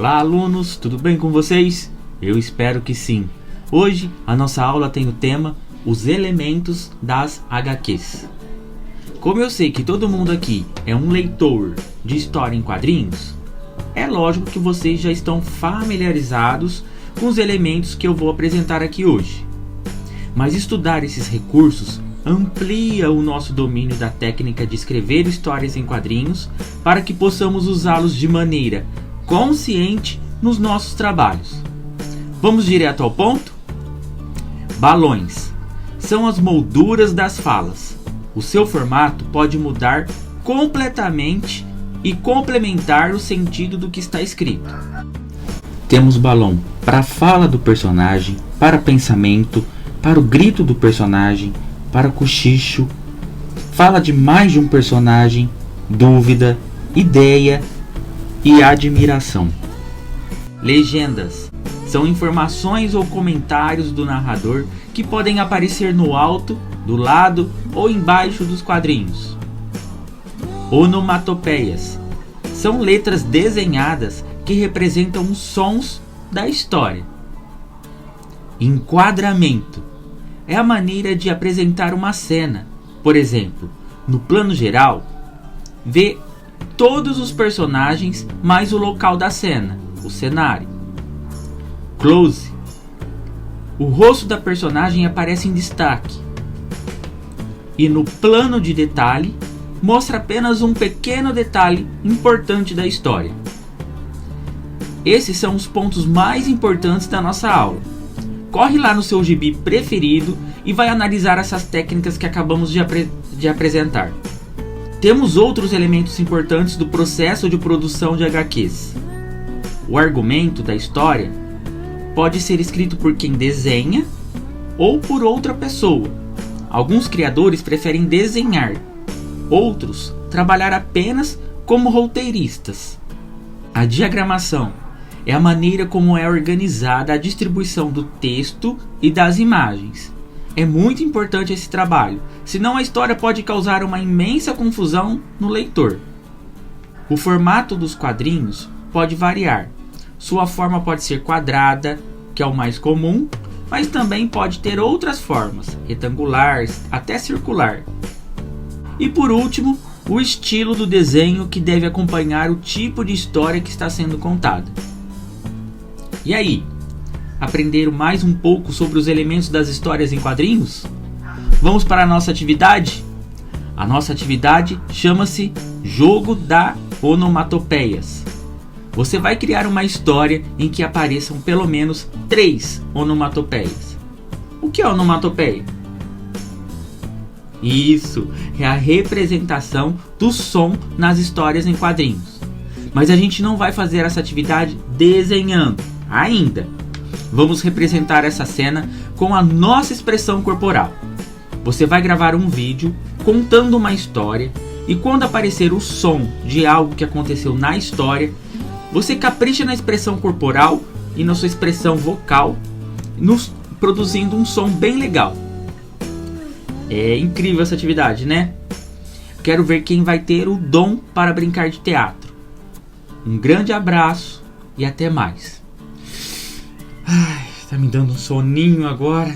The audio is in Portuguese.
Olá, alunos, tudo bem com vocês? Eu espero que sim. Hoje a nossa aula tem o tema Os elementos das HQs. Como eu sei que todo mundo aqui é um leitor de história em quadrinhos, é lógico que vocês já estão familiarizados com os elementos que eu vou apresentar aqui hoje. Mas estudar esses recursos amplia o nosso domínio da técnica de escrever histórias em quadrinhos para que possamos usá-los de maneira consciente nos nossos trabalhos. Vamos direto ao ponto? Balões são as molduras das falas. O seu formato pode mudar completamente e complementar o sentido do que está escrito. Temos balão para a fala do personagem, para pensamento, para o grito do personagem, para cochicho, fala de mais de um personagem, dúvida, ideia e admiração. Legendas são informações ou comentários do narrador que podem aparecer no alto, do lado ou embaixo dos quadrinhos. Onomatopeias são letras desenhadas que representam os sons da história. Enquadramento é a maneira de apresentar uma cena. Por exemplo, no plano geral, vê todos os personagens mais o local da cena, o cenário. Close. O rosto da personagem aparece em destaque. E no plano de detalhe, mostra apenas um pequeno detalhe importante da história. Esses são os pontos mais importantes da nossa aula. Corre lá no seu gibi preferido e vai analisar essas técnicas que acabamos de apresentar. Temos outros elementos importantes do processo de produção de HQs. O argumento da história pode ser escrito por quem desenha ou por outra pessoa. Alguns criadores preferem desenhar, outros trabalhar apenas como roteiristas. A diagramação é a maneira como é organizada a distribuição do texto e das imagens. É muito importante esse trabalho, senão a história pode causar uma imensa confusão no leitor. O formato dos quadrinhos pode variar. Sua forma pode ser quadrada, que é o mais comum, mas também pode ter outras formas, retangular, até circular. E por último, o estilo do desenho que deve acompanhar o tipo de história que está sendo contada. E aí, aprenderam mais um pouco sobre os elementos das histórias em quadrinhos? Vamos para a nossa atividade? A nossa atividade chama-se Jogo da Onomatopeias. Você vai criar uma história em que apareçam pelo menos 3 onomatopeias. O que é onomatopeia? Isso, é a representação do som nas histórias em quadrinhos. Mas a gente não vai fazer essa atividade desenhando ainda. Vamos representar essa cena com a nossa expressão corporal. Você vai gravar um vídeo contando uma história e quando aparecer o som de algo que aconteceu na história, você capricha na expressão corporal e na sua expressão vocal, produzindo um som bem legal. É incrível essa atividade, né? Quero ver quem vai ter o dom para brincar de teatro. Um grande abraço e até mais. Ai, tá me dando um soninho agora.